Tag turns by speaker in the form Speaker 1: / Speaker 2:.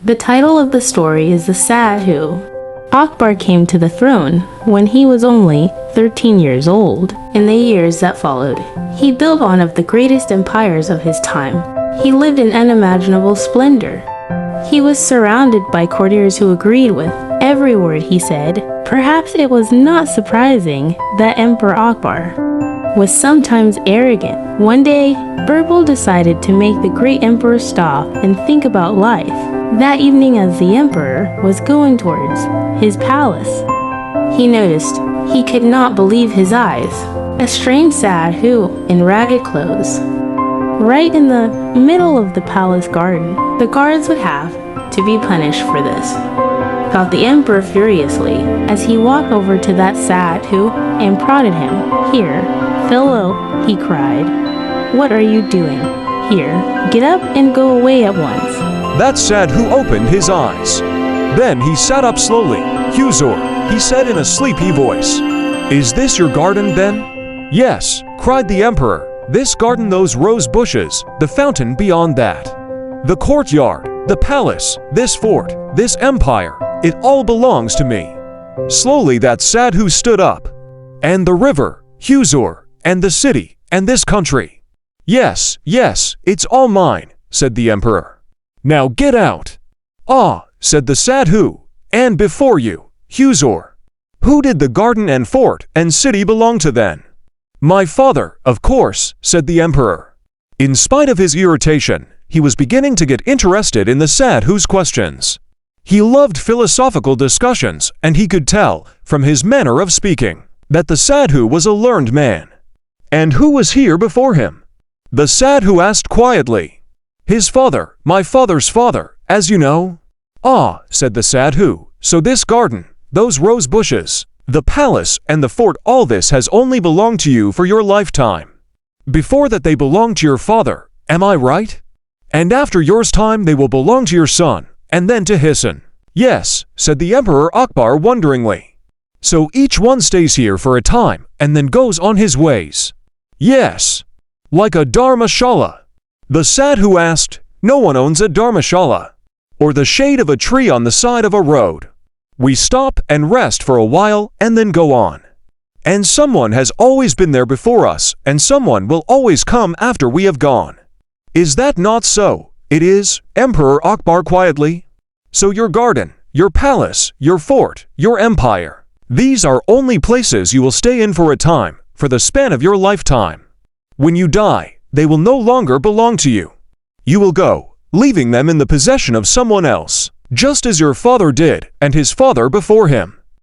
Speaker 1: The title of the story is The Sadhu. Akbar came to the throne when he was only 13 years old. In the years that followed, he built one of the greatest empires of his time. He lived in unimaginable splendor. He was surrounded by courtiers who agreed with every word he said. Perhaps it was not surprising that Emperor Akbar was sometimes arrogant. One day, Birbal decided to make the great emperor stop and think about life. That evening, as the emperor was going towards his palace, he noticed he could not believe his eyes. A strange sadhu in ragged clothes, right in the middle of the palace garden. The guards would have to be punished for this, thought the emperor furiously as he walked over to that sadhu and prodded him. "Here, fellow," he cried. "What are you doing here? Get up and go away at once."
Speaker 2: That sadhu opened his eyes. Then he sat up slowly. "Huzur," he said in a sleepy voice. "Is this your garden then?" "Yes," cried the emperor. "This garden, those rose bushes, the fountain beyond that, the courtyard, the palace, this fort, this empire, it all belongs to me." Slowly that sadhu stood up. "And the river, Huzur, and the city, and this country." Yes, it's all mine," said the emperor. "Now get out." "Ah," said the sadhu, "and before you, Huzur, who did the garden and fort and city belong to then?" "My father, of course," said the emperor. In spite of his irritation, he was beginning to get interested in the sadhu's questions. He loved philosophical discussions, and he could tell, from his manner of speaking, that the sadhu was a learned man. "And who was here before him?" the sadhu asked quietly. "His father, my father's father, as you know." "Ah," said the sadhu, "so this garden, those rose bushes, the palace and the fort, all this has only belonged to you for your lifetime. Before that they belonged to your father, am I right? And after yours time they will belong to your son, and then to his son." "Yes," said the Emperor Akbar wonderingly. "So each one stays here for a time, and then goes on his ways?" "Yes." "Like a dharmashala?" The sadhu asked. "No one owns a dharmashala, or the shade of a tree on the side of a road. We stop and rest for a while and then go on. And someone has always been there before us, and someone will always come after we have gone. Is that not so?" "It is," Emperor Akbar quietly. "So your garden, your palace, your fort, your empire, these are only places you will stay in for a time, for the span of your lifetime. When you die, they will no longer belong to you. You will go, leaving them in the possession of someone else, just as your father did and his father before him."